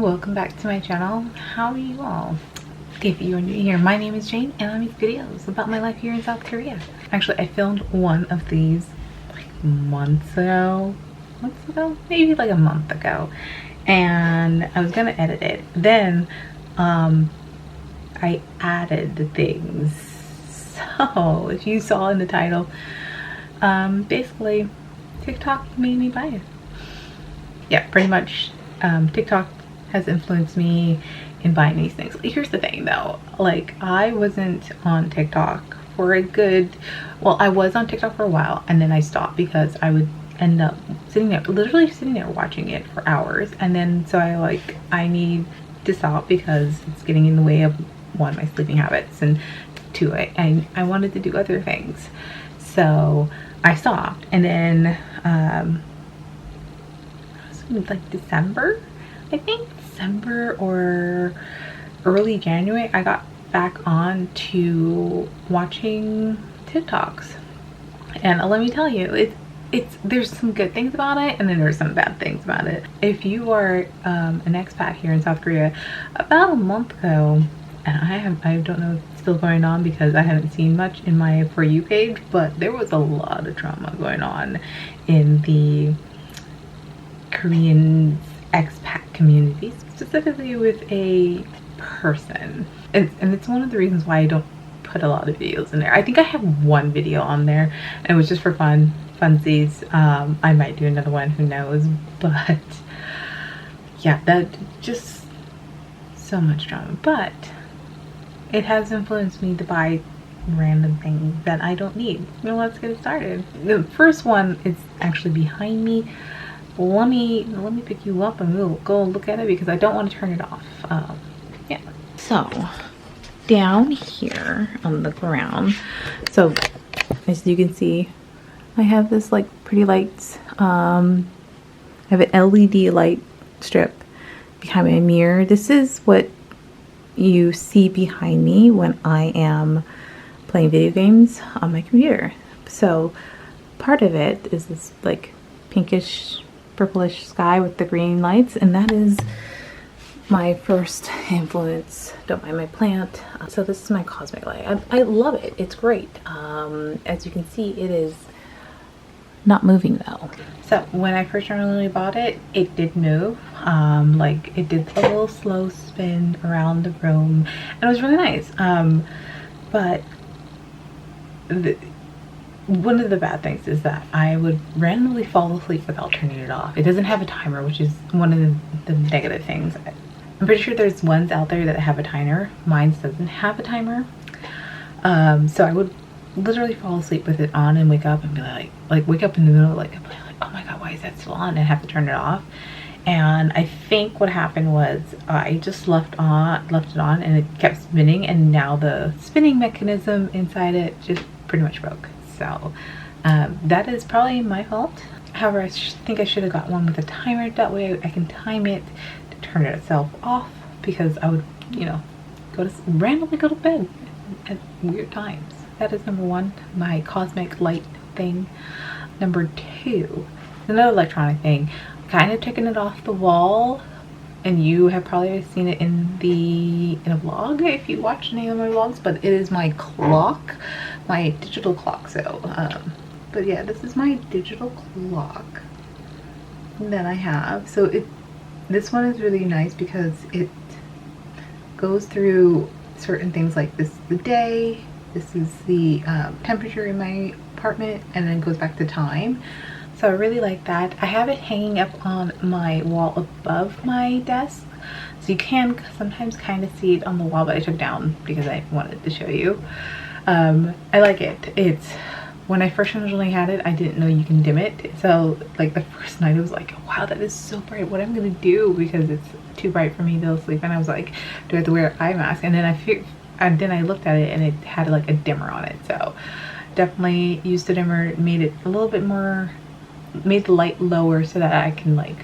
welcome back to my channel. How are you all? If you are new here, my name is Jane and I make videos about my life here in South Korea. Actually, I filmed one of these like months ago, maybe like a month ago, and I was gonna edit it. Then I added the things. So if you saw in the title, basically TikTok made me buy it. Yeah, pretty much. TikTok has influenced me in buying these things. Here's the thing though, like I wasn't on TikTok for a good, well, I was on TikTok for a while and then I stopped because I would end up literally sitting there watching it for hours, and then so I need to stop because it's getting in the way of one, my sleeping habits, and two, I wanted to do other things, so I stopped. And then like December, I think December or early January, I got back on to watching TikToks, and let me tell you, there's some good things about it and then there's some bad things about it. If you are an expat here in South Korea, about a month ago, and I don't know if it's still going on because I haven't seen much in my For You page, but there was a lot of drama going on in the Korean expat community, specifically with a person, and it's one of the reasons why I don't put a lot of videos in there. I think I have one video on there and it was just for funsies. I might do another one, who knows, but yeah, that just so much drama. But it has influenced me to buy random things that I don't need. Well, let's get started. The first one is actually behind me. Let me pick you up and we'll go look at it because I don't want to turn it off. Yeah, so down here on the ground, so as you can see, I have this like pretty lights. I have an LED light strip behind my mirror. This is what you see behind me when I am playing video games on my computer. So part of it is this like pinkish purplish sky with the green lights, and that is my first influence. Don't mind my plant. So this is my cosmic light. I love it. It's great. As you can see, it is not moving though. So when I first originally bought it, it did move. Like it did a little slow spin around the room and it was really nice. But one of the bad things is that I would randomly fall asleep without turning it off. It doesn't have a timer, which is one of the negative things. I'm pretty sure there's ones out there that have a timer. Mine doesn't have a timer. So I would literally fall asleep with it on and wake up and be like wake up in the middle, like oh my god, why is that still on? And have to turn it off. And I think what happened was I just left it on and it kept spinning, and now the spinning mechanism inside it just pretty much broke. So that is probably my fault. However, I think I should have got one with a timer. That way I can time it to turn it itself off, because I would, you know, randomly go to bed at weird times. That is number one, my cosmic light thing. Number two, another electronic thing. Kind of taking it off the wall, and you have probably seen it in a vlog if you watch any of my vlogs, but it is my clock, my digital clock. So but yeah, this is my digital clock that I have. So this one is really nice because it goes through certain things, like this is the day, this is the temperature in my apartment, and then goes back to time. So I really like that. I have it hanging up on my wall above my desk, so you can sometimes kind of see it on the wall, but I took it down because I wanted to show you. I like it. It's, when I first originally had it, I didn't know you can dim it. So like the first night I was like, wow, that is so bright. What am I gonna do? Because it's too bright for me to sleep. And I was like, do I have to wear an eye mask? And then I looked at it and it had like a dimmer on it. So definitely used the dimmer, made it a little bit more, made the light lower so that I can like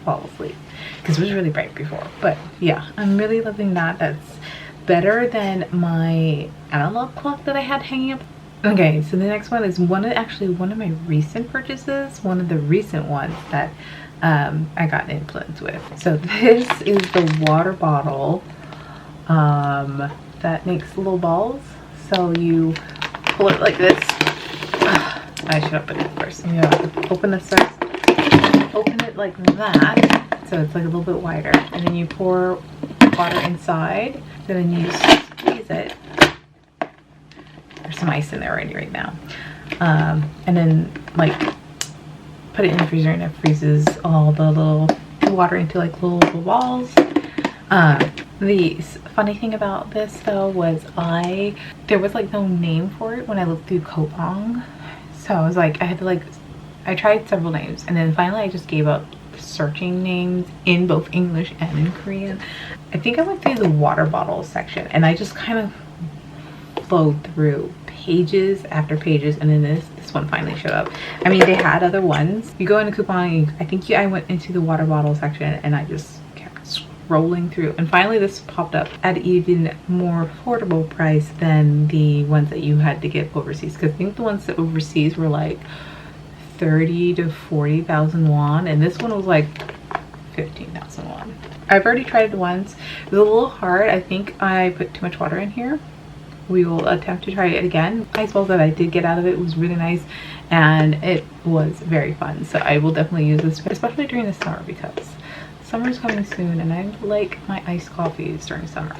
fall asleep, because it was really bright before. But yeah, I'm really loving that. That's better than my analog clock that I had hanging up. Okay, so the next one is one of my recent purchases, one of the recent ones that I got an influence with. So this is the water bottle that makes little balls. So you pull it like this. I should open it first. Yeah, open this first. Open it like that, so it's like a little bit wider, and then you pour water inside. Then you squeeze it. There's some ice in there already right now, and then like put it in the freezer, and it freezes all the little water into like little balls. The funny thing about this though was there was like no name for it when I looked through Coupang, so I was like, I tried several names, and then finally I just gave up searching names in both English and in Korean. I think I went through the water bottle section, and I just kind of flowed through pages after pages, and then this one finally showed up. I mean, they had other ones. You go into Coupang, I went into the water bottle section, and I just kept scrolling through, and finally this popped up at an even more affordable price than the ones that you had to get overseas, because I think the ones that overseas were like 30 to 40,000 won, and this one was like 15,000 won. I've already tried it once. It was a little hard. I think I put too much water in here. We will attempt to try it again. Ice balls that I did get out of it was really nice, and it was very fun. So I will definitely use this, especially during the summer, because summer is coming soon, and I like my iced coffees during summer.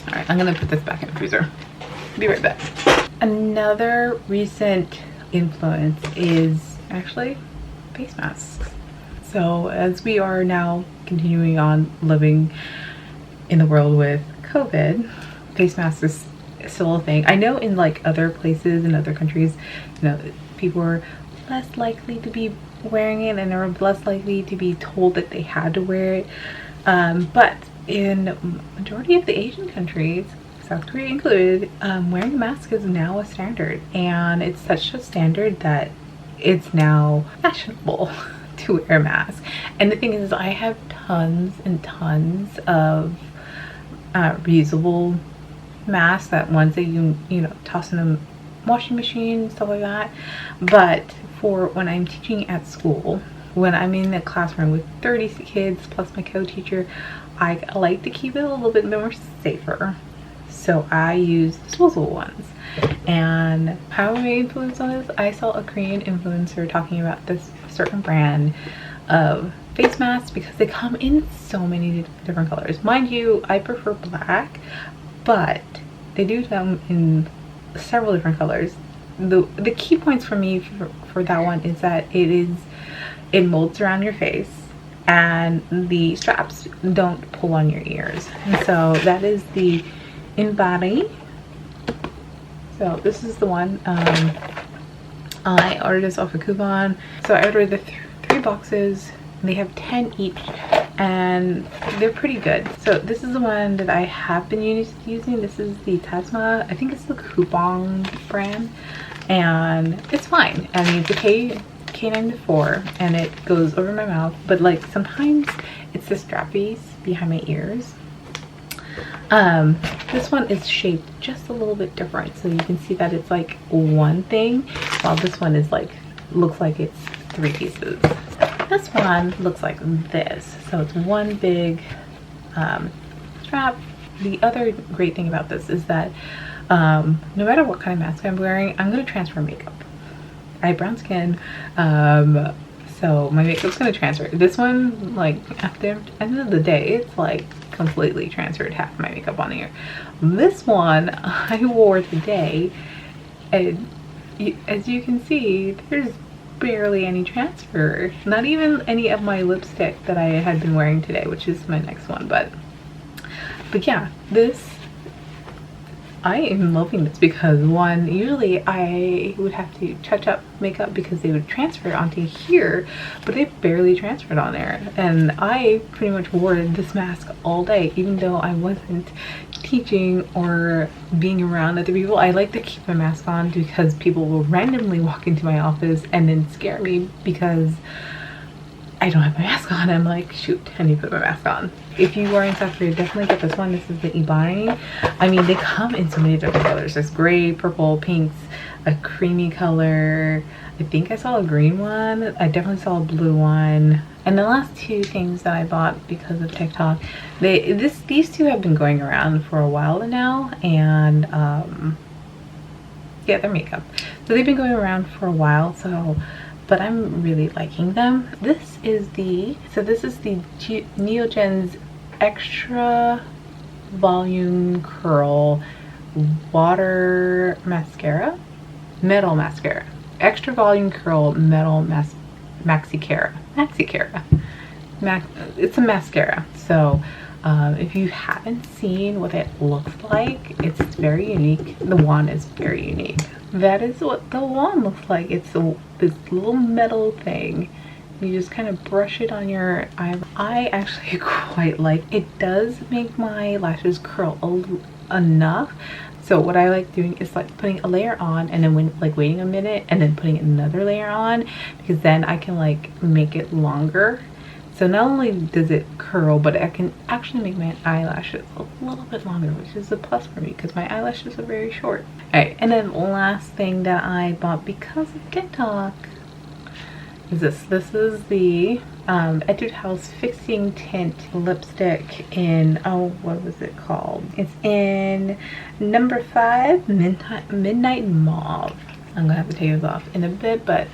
All right, I'm gonna put this back in the freezer. Be right back. Another recent influence is actually face masks. So as we are now continuing on living in the world with COVID, face masks is still a thing. I know in like other places in other countries, you know, people are less likely to be wearing it, and they're less likely to be told that they had to wear it, but in majority of the Asian countries, South Korea included, wearing a mask is now a standard, and it's such a standard that it's now fashionable to wear a mask. And the thing is, I have tons and tons of reusable masks, that ones that you know, toss in the washing machine, stuff like that. But for when I'm teaching at school, when I'm in a classroom with 30 kids plus my co-teacher, I like to keep it a little bit more safer. So I use disposable ones. And how am I influenced on this? I saw a Korean influencer talking about this certain brand of face masks because they come in so many different colors. Mind you, I prefer black, but they do come in several different colors. The key points for me for that one is that it molds around your face, and the straps don't pull on your ears. And so that is the In Body. So this is the one. I ordered this off of Coupon. So I ordered the three boxes. They have 10 each, and they're pretty good. So this is the one that I have been using. This is the Tasma. I think it's the Coupon brand, and it's fine. I mean, it's a K94, and it goes over my mouth, but like sometimes it's the strappies behind my ears. This one is shaped just a little bit different, so you can see that it's like one thing, while this one is like, looks like it's 3 pieces. This one looks like this, so it's one big strap. The other great thing about this is that no matter what kind of mask I'm wearing, I'm going to transfer makeup. I have brown skin, so my makeup's going to transfer. This one, like, at the end of the day, it's like completely transferred half my makeup on here. This one I wore today, and as you can see, there's barely any transfer. Not even any of my lipstick that I had been wearing today, which is my next one. But yeah, this, I am loving this because one, usually I would have to touch up makeup because they would transfer it onto here, but they barely transferred on there. And I pretty much wore this mask all day, even though I wasn't teaching or being around other people. I like to keep my mask on because people will randomly walk into my office and then scare me because I don't have my mask on. I'm like, shoot, I need to put my mask on. If you are in South Korea, definitely get this one. This is the Ebony. I mean, they come in so many different colors. There's gray, purple, pinks, a creamy color. I think I saw a green one. I definitely saw a blue one. And the last two things that I bought because of TikTok, these two have been going around for a while now, and yeah, they're makeup. So they've been going around for a while, but I'm really liking them. This is the Neogen's Extra Volume Curl Water Mascara, Metal Mascara. Extra Volume Curl Metal Maxi-Cara. It's a mascara. So if you haven't seen what it looks like, it's very unique. The wand is very unique. That is what the wand looks like. It's this little metal thing. You just kind of brush it on your eyebrow. I actually quite like it. It does make my lashes curl enough. So what I like doing is like putting a layer on and then waiting a minute and then putting another layer on, because then I can like make it longer. So not only does it curl, but I can actually make my eyelashes a little bit longer, which is a plus for me because my eyelashes are very short. Alright, and then the last thing that I bought because of TikTok is this. This is the Etude House Fixing Tint lipstick in, oh, what was it called? It's in number 5, Midnight Mauve. I'm gonna have to take this off in a bit, but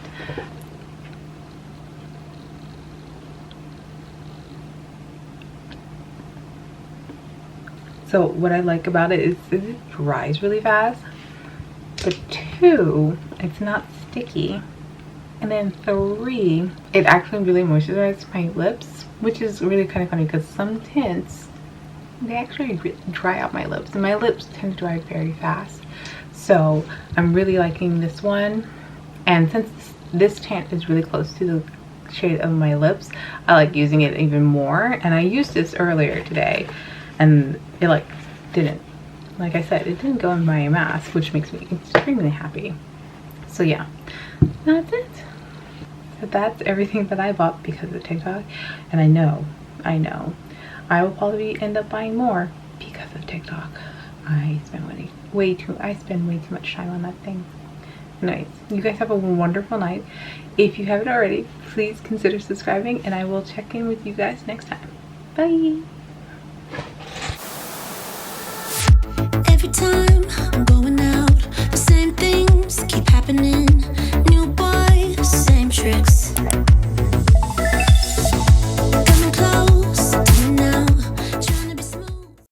so what I like about it is it dries really fast, but 2, it's not sticky. And then 3, it actually really moisturizes my lips, which is really kind of funny because some tints, they actually dry out my lips, and my lips tend to dry very fast. So I'm really liking this one. And since this tint is really close to the shade of my lips, I like using it even more. And I used this earlier today, and it like didn't, like I said, it didn't go in my mask, which makes me extremely happy. So yeah, that's it. So that's everything that I bought because of TikTok. And I know I will probably end up buying more because of TikTok. I spend way too much time on that thing. Anyways, you guys have a wonderful night. If you haven't already, please consider subscribing, and I will check in with you guys next time. Bye. Every time I'm going out, the same things keep happening.